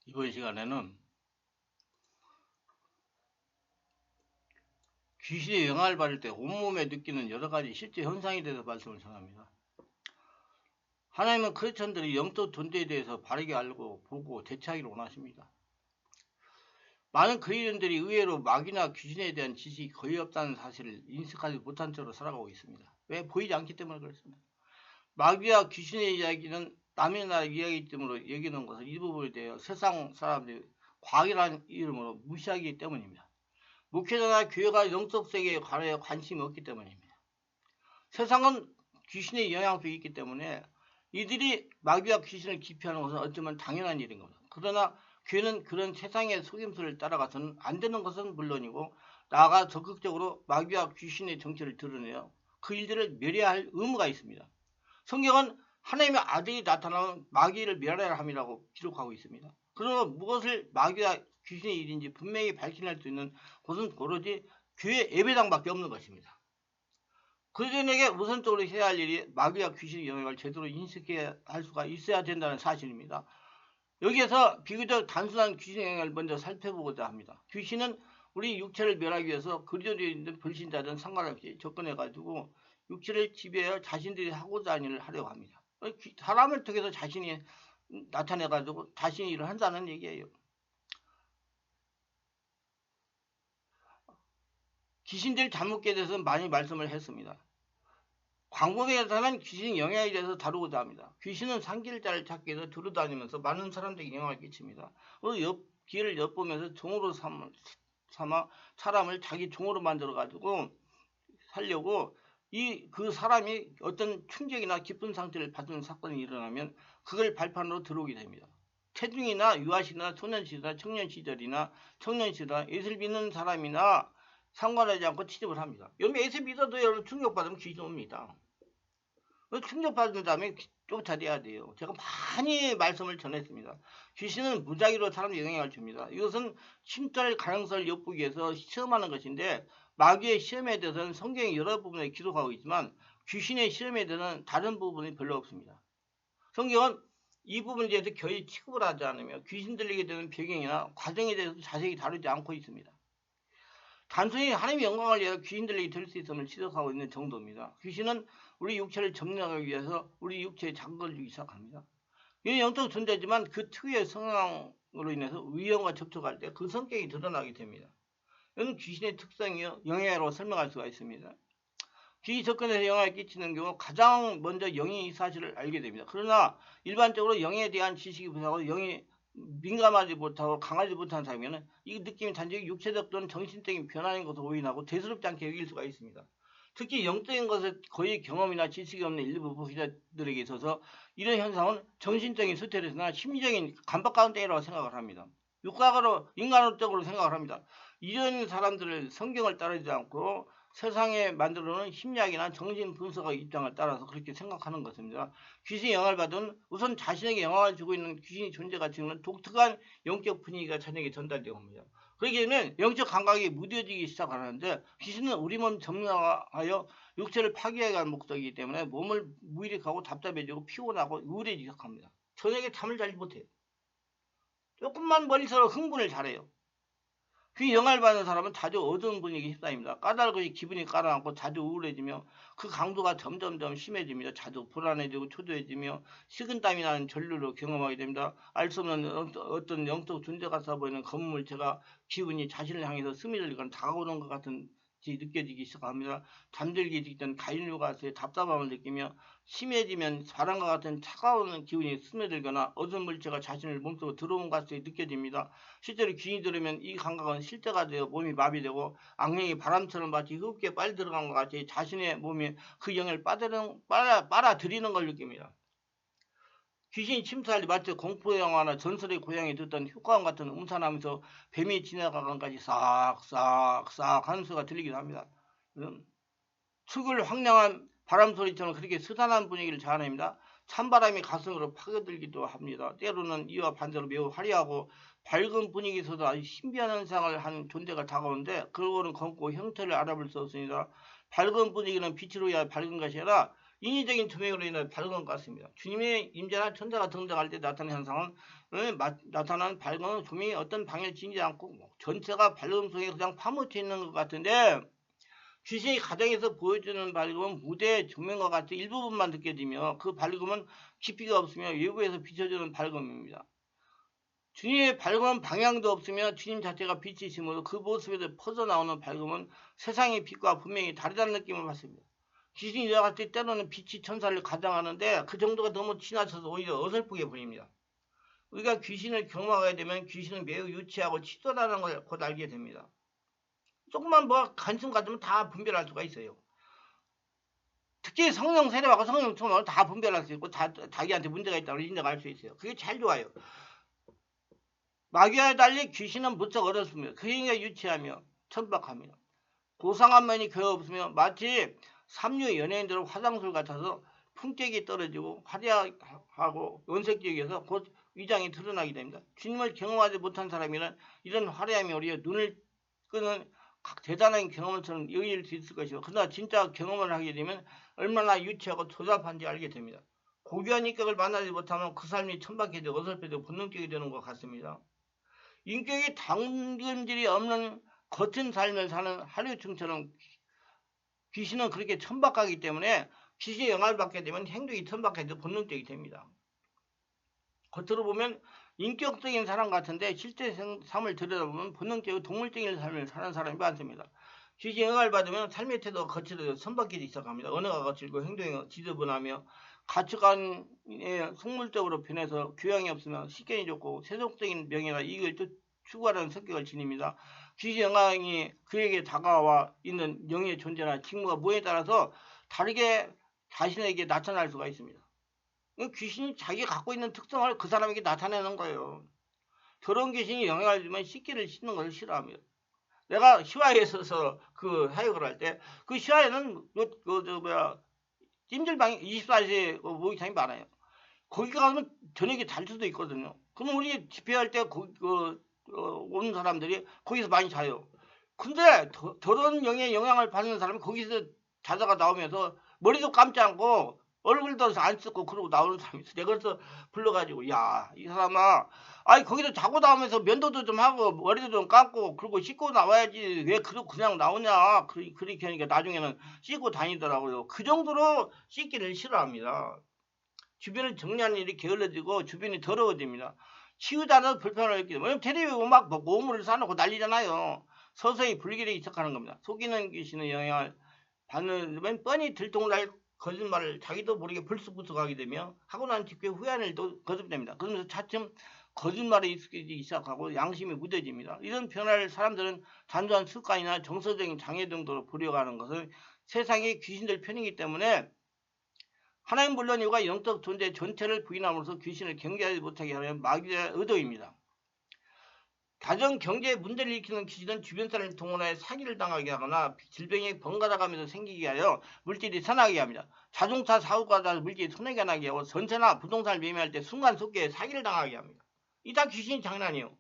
이번 시간에는 귀신의 영향을 받을 때 온몸에 느끼는 여러 가지 실제 현상에 대해서 말씀을 전합니다. 하나님은 크리스천들이 영적 존재에 대해서 바르게 알고 보고 대처하기를 원하십니다. 많은 그리스도인들이 의외로 마귀나 귀신에 대한 지식이 거의 없다는 사실을 인식하지 못한 채로 살아가고 있습니다. 왜? 보이지 않기 때문에 그렇습니다. 마귀와 귀신의 이야기는 남의 나라 이야기이기 때문에 여기는 것을 일부분에 대해 세상 사람들이 과학이라는 이름으로 무시하기 때문입니다. 목회자나 교회가 영적 세계에 관해 관심이 없기 때문입니다. 세상은 귀신의 영향 속에 있기 때문에 이들이 마귀와 귀신을 기피하는 것은 어쩌면 당연한 일인 겁니다. 그러나 교회는 그런 세상의 속임수를 따라가서는 안 되는 것은 물론이고 나아가 적극적으로 마귀와 귀신의 정체를 드러내어 그 일들을 멸해야 할 의무가 있습니다. 성경은 하나님의 아들이 나타나면 마귀를 멸하라 함이라고 기록하고 있습니다. 그러나 무엇을 마귀와 귀신의 일인지 분명히 밝혀낼 수 있는 곳은 오로지 교회 예배당밖에 없는 것입니다. 그리스도인에게 우선적으로 해야 할 일이 마귀와 귀신의 영향을 제대로 인식해야 할 수가 있어야 된다는 사실입니다. 여기에서 비교적 단순한 귀신의 영향을 먼저 살펴보고자 합니다. 귀신은 우리 육체를 멸하기 위해서 그리스도에 있는 불신자들은 상관없이 접근해가지고 육체를 지배하여 자신들이 하고자 하는 일을 하려고 합니다. 사람을 통해서 자신이 나타내가지고 자신이 일을 한다는 얘기예요. 귀신들 잠복에 대해서 많이 말씀을 했습니다. 광범위에서는 귀신 영향에 대해서 다루고자 합니다. 귀신은 상길자를 찾기 위해서 두루다니면서 많은 사람들에게 영향을 끼칩니다. 기회를 엿보면서 종으로 삼아 사람을 자기 종으로 만들어가지고 살려고 그 사람이 어떤 충격이나 기쁜 상태를 받는 사건이 일어나면 그걸 발판으로 들어오게 됩니다. 체중이나 유아시나 소년시나 청년시절이나 예술 믿는 사람이나 상관하지 않고 취집을 합니다. 여러분 예수 믿어도 여러분 충격받으면 귀신 옵니다. 충격받은 다음에 쫓아내야 돼요. 제가 많이 말씀을 전했습니다. 귀신은 무작위로 사람에 영향을 줍니다. 이것은 침탈 가능성을 엿보기 위해서 시험하는 것인데 마귀의 시험에 대해서는 성경이 여러 부분에 기록하고 있지만 귀신의 시험에 대해서는 다른 부분이 별로 없습니다. 성경은 이 부분에 대해서 거의 취급을 하지 않으며 귀신 들리게 되는 배경이나 과정에 대해서 자세히 다루지 않고 있습니다. 단순히 하나님의 영광을 위해서 귀신들에게 될 수 있음을 지적하고 있는 정도입니다. 귀신은 우리 육체를 점령하기 위해서 우리 육체에 자극을 주기 시작합니다. 이는 영적 존재지만 그 특유의 성향으로 인해서 위험과 접촉할 때 그 성격이 드러나게 됩니다. 이는 귀신의 특성이요 영향으로 설명할 수가 있습니다. 귀 접근해서 영향을 끼치는 경우 가장 먼저 영이 이 사실을 알게 됩니다. 그러나 일반적으로 영에 대한 지식이 부족하고 영이 민감하지 못하고 강하지 못한 사람에게는 이 느낌이 단지 육체적 또는 정신적인 변화인 것으로 오인하고 대수롭지 않게 여길 수가 있습니다. 특히 영적인 것을 거의 경험이나 지식이 없는 일부 부자들에게 있어서 이런 현상은 정신적인 스트레스나 심리적인 감박 가운데라고 생각을 합니다. 육각으로 인간적으로 생각을 합니다. 이런 사람들을 성경을 따르지 않고 세상에 만들어놓은 심리학이나 정신분석의 입장을 따라서 그렇게 생각하는 것입니다. 귀신의 영향을 받은 우선 자신에게 영향을 주고 있는 귀신의 존재가 지는 독특한 영적 분위기가 자녀에게 전달되어 옵니다. 그러기 때문에 영적 감각이 무뎌지기 시작하는데 귀신은 우리 몸 점령하여 육체를 파괴하게 할 목적이기 때문에 몸을 무기력하고 답답해지고 피곤하고 우울해지기 시작합니다. 저녁에 잠을 잘 못해요. 조금만 멀리서 흥분을 잘해요. 그 영향을 받는 사람은 자주 어두운 분위기에 휩싸입니다. 까닭없이 기분이 깔아앉고 자주 우울해지며 그 강도가 점점점 심해집니다. 자주 불안해지고 초조해지며 식은땀이 나는 전류를 경험하게 됩니다. 알 수 없는 어떤 영적 존재 같아 보이는 검은 물체가 기운이 자신을 향해서 스며들거나 다가오는 것 같은 느껴지기 시작합니다. 잠들기 직전 가인류 가스의 답답함을 느끼며 심해지면 바람과 같은 차가운 기운이 스며들거나 어두운 물체가 자신을 몸속으로 들어온 것 같이 느껴집니다. 실제로 귀신이 들으면 이 감각은 실제가 되어 몸이 마비되고 악령이 바람처럼 마치 흡기에 빨리 들어간 것 같이 자신의 몸이 그 영을 빨아들이는 걸 느낍니다. 귀신이 침투할 때 마치 공포영화나 전설의 고향에 듣던 효과음 같은 음산하면서 뱀이 지나가간까지 싹싹싹 하는 소리가 들리기도 합니다. 축을 황량한 바람소리처럼 그렇게 스산한 분위기를 자아냅니다. 찬바람이 가슴으로 파고들기도 합니다. 때로는 이와 반대로 매우 화려하고 밝은 분위기에서도 아주 신비한 현상을 한 존재가 다가오는데 그거는 검고 형태를 알아볼 수 없습니다. 밝은 분위기는 빛으로 해야 밝은 것이 아니라 인위적인 조명으로 인해 밝은 것 같습니다. 주님의 임재나 천사가 등장할 때 나타나는 현상은 나타나는 밝은 조명이 어떤 방향을 지니지 않고 전체가 밝음 속에 그냥 파묻혀 있는 것 같은데 귀신이 가정에서 보여주는 밝음은 무대의 조명과 같이 일부분만 느껴지며 그 밝음은 깊이가 없으며 외부에서 비춰주는 밝음입니다. 주님의 밝은 방향도 없으며 주님 자체가 빛이심으로 그 모습에서 퍼져나오는 밝음은 세상의 빛과 분명히 다르다는 느낌을 받습니다. 귀신이 들어갈 때 때로는 빛이 천사를 가장하는데 그 정도가 너무 지나쳐서 오히려 어설프게 보입니다. 우리가 귀신을 경험하게 되면 귀신은 매우 유치하고 치졸하다는 걸 곧 알게 됩니다. 조금만 뭐 관심 가지면 다 분별할 수가 있어요. 특히 성령 세례하고 성령 충만을 다 분별할 수 있고 자기한테 문제가 있다고 인정할 수 있어요. 그게 제일 좋아요. 마귀와 달리 귀신은 무척 어렵습니다. 그 행위가 유치하며 천박합니다. 고상한 면이 거의 없으며 마치 삼류 연예인들은 화장술 같아서 품격이 떨어지고 화려하고 원색적이어서 곧 위장이 드러나게 됩니다. 주님을 경험하지 못한 사람이란 이런 화려함이 오히려 눈을 끄는 대단한 경험처럼 여길 수 있을 것이고 그러나 진짜 경험을 하게 되면 얼마나 유치하고 조잡한지 알게 됩니다. 고귀한 인격을 만나지 못하면 그 삶이 천박해지고 어설프고 본능적이 되는 것 같습니다. 인격이 당근질이 없는 거친 삶을 사는 하류층처럼 귀신은 그렇게 천박하기 때문에 귀신의 영향을 받게 되면 행동이 천박해져 본능적이 됩니다. 겉으로 보면 인격적인 사람 같은데 실제 삶을 들여다보면 본능적이고 동물적인 삶을 사는 사람이 많습니다. 귀신의 영향을 받으면 삶의 태도가 거칠어져 천박해지기 시작합니다. 언어가 거칠고 행동이 지저분하며 가치관에 속물적으로 변해서 교양이 없으면 식견이 좋고 세속적인 명예나 이익을 추구하는 성격을 지닙니다. 귀신 영향이 그에게 다가와 있는 영의 존재나 직무가 뭐에 따라서 다르게 자신에게 나타날 수가 있습니다. 귀신이 자기가 갖고 있는 특성을 그 사람에게 나타내는 거예요. 저런 귀신이 영향을 주면 씻기를 씻는 것을 싫어합니다. 내가 시화에 있어서 그 사역을 할 때 그 시화에는 찜질방이 24시 목욕탕이 많아요. 거기 가면 저녁에 잘 수도 있거든요. 그럼 우리 집회할 때 오는 사람들이 거기서 많이 자요. 근데 저런 영의 영향을 받는 사람이 거기서 자다가 나오면서 머리도 감지 않고 얼굴도 안 씻고 그러고 나오는 사람이 있어. 내가 그래서 불러가지고 야 이 사람아 아니 거기서 자고 나오면서 면도도 좀 하고 머리도 좀 감고 그리고 씻고 나와야지 왜 그냥 나오냐 그렇게 하니까 나중에는 씻고 다니더라고요. 그 정도로 씻기를 싫어합니다. 주변을 정리하는 일이 게을러지고 주변이 더러워집니다. 치우자는 불편을 느끼죠. 왜냐면 텔레비에 막 모물을 싸놓고 난리잖아요. 서서히 불길이 시작하는 겁니다. 속이는 귀신의 영향을 받는 뻔히 들통날 거짓말을 자기도 모르게 불쑥불쑥하게 되며 하고 난 뒤에 후회를 또 거듭됩니다. 그러면서 차츰 거짓말에 익숙해지기 시작하고 양심이 무뎌집니다. 이런 변화를 사람들은 단순한 습관이나 정서적인 장애 정도로 보려가는 것은 세상의 귀신들 편이기 때문에 하나님 물론 이유가 영적 존재 전체를 부인함으로써 귀신을 경계하지 못하게 하는 마귀의 의도입니다. 가정 경제에 문제를 일으키는 귀신은 주변 사람을 동원하여 사기를 당하게 하거나 질병이 번갈아가면서 생기게 하여 물질이 산하게 합니다. 자동차 사고가 나서 물질이 손해가 나게 하고 전세나 부동산을 매매할 때 순간속도에 사기를 당하게 합니다. 이 다 귀신이 장난이에요.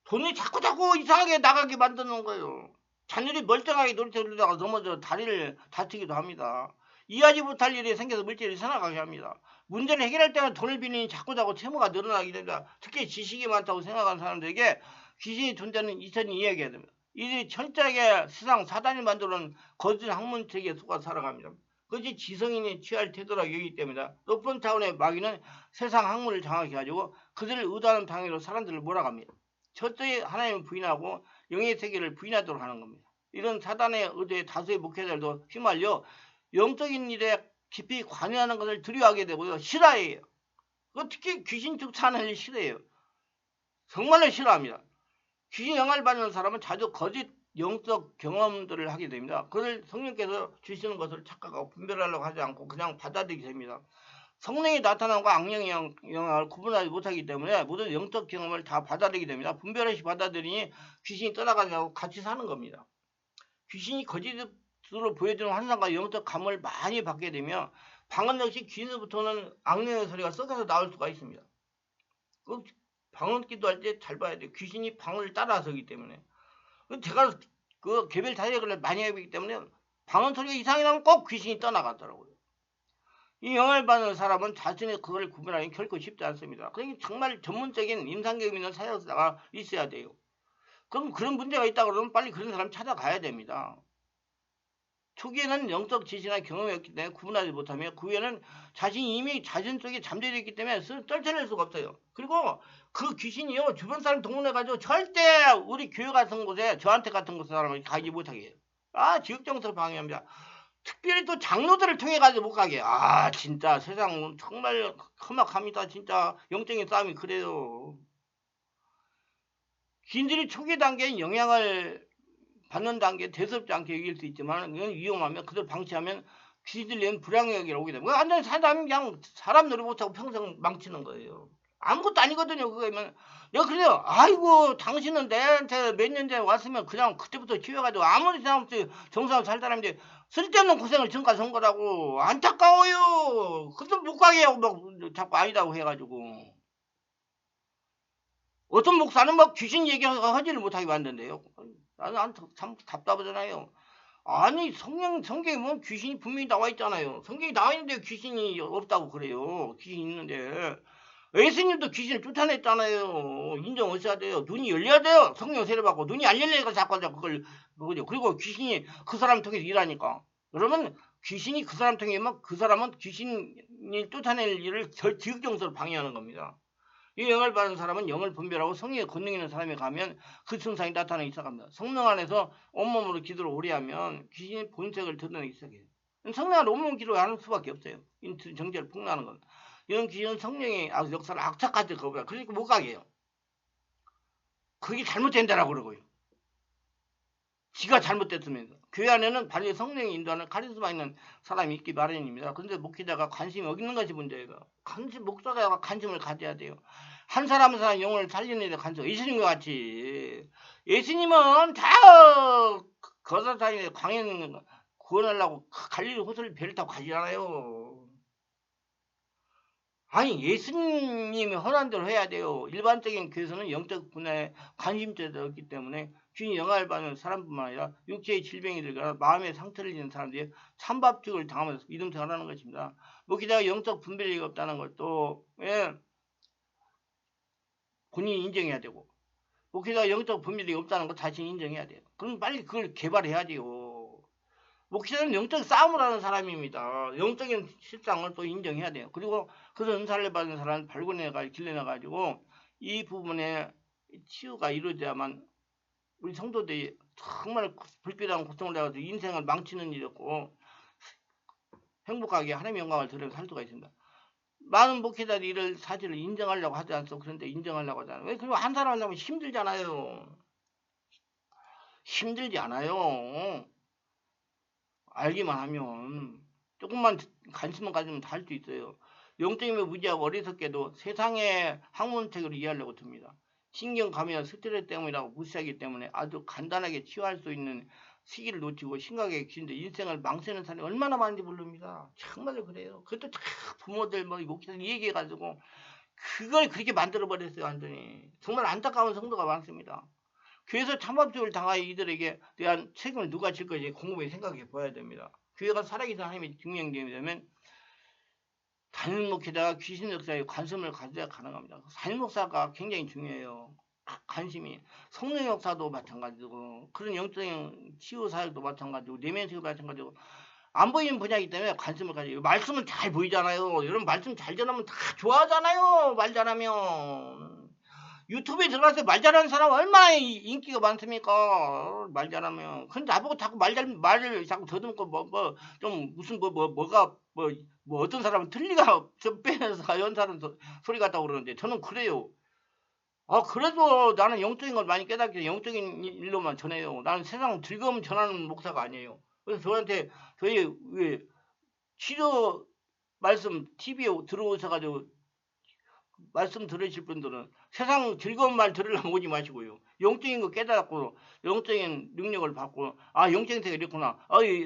돈이 자꾸 이상하게 나가게 만드는 거예요. 자녀들이 멀쩡하게 놀이터를 다가 넘어져 다리를 다치기도 합니다. 이해하지 못할 일이 생겨서 물질이 살아가게 합니다. 문제를 해결할 때는 돈을 빌리니 자꾸 채무가 늘어나게 됩니다. 특히 지식이 많다고 생각하는 사람들에게 귀신이 존재는 이천히 이해하게 됩니다. 이들이 철저하게 세상 사단이 만들어놓은 거짓 학문책에 속아 살아갑니다. 그것이 지성인이 취할 태도라고 여기기 때문이다. 높은 차원의 마귀는 세상 학문을 장악해 가지고 그들을 의도하는 방향으로 사람들을 몰아갑니다. 철저히 하나님을 부인하고 영의 세계를 부인하도록 하는 겁니다. 이런 사단의 의도에 다수의 목회자들도 휘말려 영적인 일에 깊이 관여하는 것을 두려워하게 되고요. 싫어해요. 특히 귀신 쫓아하는 일 싫어해요. 정말로 싫어합니다. 귀신 영향을 받는 사람은 자주 거짓 영적 경험들을 하게 됩니다. 그걸 성령께서 주시는 것을 착각하고 분별하려고 하지 않고 그냥 받아들이게 됩니다. 성령이 나타남과 악령의 영향을 구분하지 못하기 때문에 모든 영적 경험을 다 받아들이게 됩니다. 분별 없이 받아들이니 귀신이 떠나가고 같이 사는 겁니다. 귀신이 거짓으로 보여주는 환상과 영적 감을 많이 받게 되면 방언 역시 귀신으로부터는 악령의 소리가 썩어서 나올 수가 있습니다. 방언 기도할 때 잘 봐야 돼요. 귀신이 방언을 따라서기 때문에. 제가 개별 타격을 많이 해보기 때문에 방언 소리가 이상이 나면 꼭 귀신이 떠나가더라고요. 이 영향을 받는 사람은 자신의 그걸 구분하기 결코 쉽지 않습니다. 그러니까 정말 전문적인 임상경험 있는 사역자가 있어야 돼요. 그럼 그런 문제가 있다 그러면 빨리 그런 사람 찾아가야 됩니다. 초기에는 영적 지시나 경험이 없기 때문에 구분하지 못하며 그 후에는 자신이 이미 자신 속에 잠재되어 있기 때문에 떨쳐낼 수가 없어요. 그리고 그 귀신이요 주변 사람 동원해가지고 절대 우리 교회 같은 곳에 저한테 같은 곳에 사람을 가지 못하게 해요. 지극정성을 방해합니다. 특별히 또 장로들을 통해 가지고 못 가게. 진짜 세상 정말 험악합니다. 진짜 영적인 싸움이 그래요. 귀신들이 초기 단계에 영향을 받는 단계 대수롭지 않게 여길 수 있지만 이건 위험하면 그들 방치하면 귀신들이 내는 불량역이라고 오게 됩니다. 완전 사람 그냥 사람 노래 못하고 평생 망치는 거예요. 아무것도 아니거든요. 그거면 내가 그래요. 아이고 당신은 내한테 몇 년 전에 왔으면 그냥 그때부터 치워가지고 아무리 생각 없이 정상으로 살다는데 쓸데없는 고생을 전까지 한 거라고. 안타까워요. 그래도 못 가게 하고 막 자꾸 아니다고 해가지고 어떤 목사는 막 귀신 얘기하지를 못하게 만든대요. 나는 참 답답하잖아요. 아니 성경에 보면 귀신이 분명히 나와 있잖아요. 성경이 나와 있는데 귀신이 없다고 그래요. 귀신이 있는데 예수님도 귀신을 쫓아냈잖아요. 인정하셔야 돼요. 눈이 열려야 돼요. 성령 세례받고 눈이 안 열리니까 자꾸 그걸 그거죠. 그리고 귀신이 그 사람 통해서 일하니까. 그러면 귀신이 그 사람 통해면 그 사람은 귀신이 쫓아낼 일을 지극정서로 방해하는 겁니다. 이 영을 받은 사람은 영을 분별하고 성령의 권능 있는 사람이 가면 그 증상이 나타나기 시작합니다. 성령 안에서 온몸으로 기도를 오래 하면 귀신의 본색을 드러내기 시작해요. 성령 안에 온몸 기도를 하는 수밖에 없어요. 정죄를 폭로하는 건. 이런 귀신은 성령의 역사를 악착같이 거부해요. 그러니까 못 가게 해요. 그게 잘못된다라고 그러고요. 지가 잘못됐으면서. 교회 안에는 반드시 성령이 인도하는 카리스마 있는 사람이 있기 마련입니다. 그런데 목회자가 관심이 없는 것이 문제예요. 목사가 관심을 가져야 돼요. 한 사람 한 사람 영혼을 살리는 데 관심. 예수님과 같이. 예수님은 다 거사다니는 광연 구원하려고 갈릴리 호수를 배를 타고 가지잖아요. 아니 예수님이 허난 대로 해야 돼요. 일반적인 교회에서는 영적 분야에 관심자들이 없기 때문에 주인 영향을 받는 사람뿐만 아니라 육체의 질병이 들거나 마음의 상처를 입는 사람들이 찬밥죽을 당하면서 믿음 생활하는 것입니다. 목회자가 영적 분별력이 없다는 것도 본인이 인정해야 되고 목회자가 영적 분별력이 없다는 것 자신이 인정해야 돼요. 그럼 빨리 그걸 개발해야 돼요. 목회자는 영적 싸움을 하는 사람입니다. 영적인 실상을 또 인정해야 돼요. 그리고 그 은사를 받은 사람을 길러내가지고 이 부분에 치유가 이루어져야만 우리 성도들이 정말 불필요한 고통을 내가지고 인생을 망치는 일이 없고 행복하게 하나님의 영광을 드리면서 살 수가 있습니다. 많은 목회자들이 이를 사실을 인정하려고 하지 않소. 그런데 인정하려고 하잖아요. 왜? 그리고 한 사람 하려면 힘들잖아요. 힘들지 않아요. 알기만 하면 조금만 관심만 가지면 다 할 수 있어요. 영적이면 무지하고 어리석게도 세상의 학문책으로 이해하려고 듭니다. 신경감이나 스트레스 때문이라고 무시하기 때문에 아주 간단하게 치유할 수 있는 시기를 놓치고 심각하게 귀신들 인생을 망치는 사람이 얼마나 많은지 모릅니다. 정말로 그래요. 그것도 다 부모들 목사들 얘기해가지고 그걸 그렇게 만들어버렸어요. 완전히. 정말 안타까운 성도가 많습니다. 교회에서 참밥집을 당하여 이들에게 대한 책임을 누가 질 것인지 곰곰이 생각해 보아야 됩니다. 교회가 살아계신 하나님의 증명되면 담임 목회자가 귀신 역사에 관심을 가져야 가능합니다. 담임 목사가 굉장히 중요해요. 관심이 성령 역사도 마찬가지고 그런 영적인 치유 사역도 마찬가지고 내면 치유 마찬가지고 안 보이는 분야이기 때문에 관심을 가져요. 말씀은 잘 보이잖아요. 여러분 말씀 잘 전하면 다 좋아하잖아요. 말 잘하면. 유튜브에 들어가서 말 잘하는 사람 얼마나 인기가 많습니까? 말 잘하면. 근데 나보고 자꾸 말을 자꾸 더듬고 좀 무슨 뭐가 어떤 사람은 틀리가 좀 빼면서 연사는 소리 같다고 그러는데 저는 그래요. 그래도 나는 영적인 걸 많이 깨닫기 영적인 일로만 전해요. 나는 세상 즐거움 전하는 목사가 아니에요. 그래서 저희 치료 말씀 TV에 들어오셔가지고 말씀 들으실 분들은 세상 즐거운 말 들으려면 오지 마시고요. 영적인 거 깨닫고 영적인 능력을 받고 영적인 세계가 이렇구나.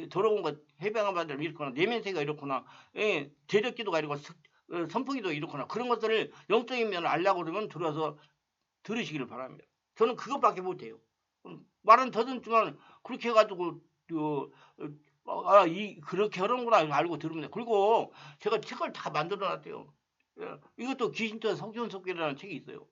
더러운 것 해방을 받으면 이렇구나. 내면 세계가 이렇구나. 대적기도가 이렇고 선포기도 이렇구나. 그런 것들을 영적인 면을 알려고 그러면 들어와서 들으시기를 바랍니다. 저는 그것밖에 못해요. 말은 더듬지만 그렇게 해가지고 그렇게 하는구나 알고 들으면 돼. 그리고 제가 책을 다 만들어 놨대요. 예, 이것도 귀신전 성전속기라는 책이 있어요.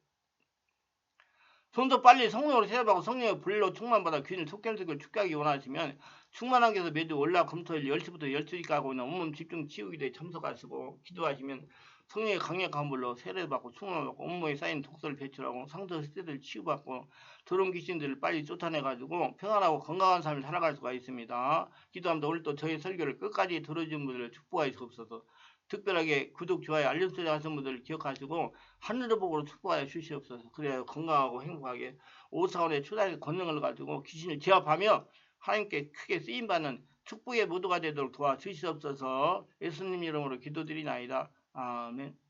좀 더 빨리 성령으로 세례받고 성령의 불로 충만받아 귀신을 속견속을 축하하기 원하시면 충만한께서 매주 월화 금토일 10시부터 12시까지 하고 있는 온몸 집중 치유기도에 참석하시고 기도하시면 성령의 강력한 불로 세례받고 충만받고 온몸에 쌓인 독소를 배출하고 상처 스트레스를 치유받고 더러운 귀신들을 빨리 쫓아내가지고 평안하고 건강한 삶을 살아갈 수가 있습니다. 기도합니다. 오늘 또 저희 설교를 끝까지 들어주신 분들을 축복하시옵소서. 특별하게 구독, 좋아요, 알림 설정 하신 분들 기억하시고 하늘을 보고 축복하여 주시옵소서. 그래야 건강하고 행복하게 오사원의 초당의 권능을 가지고 귀신을 제압하며 하나님께 크게 쓰임받는 축복의 모두가 되도록 도와주시옵소서. 예수님 이름으로 기도드리나이다. 아멘.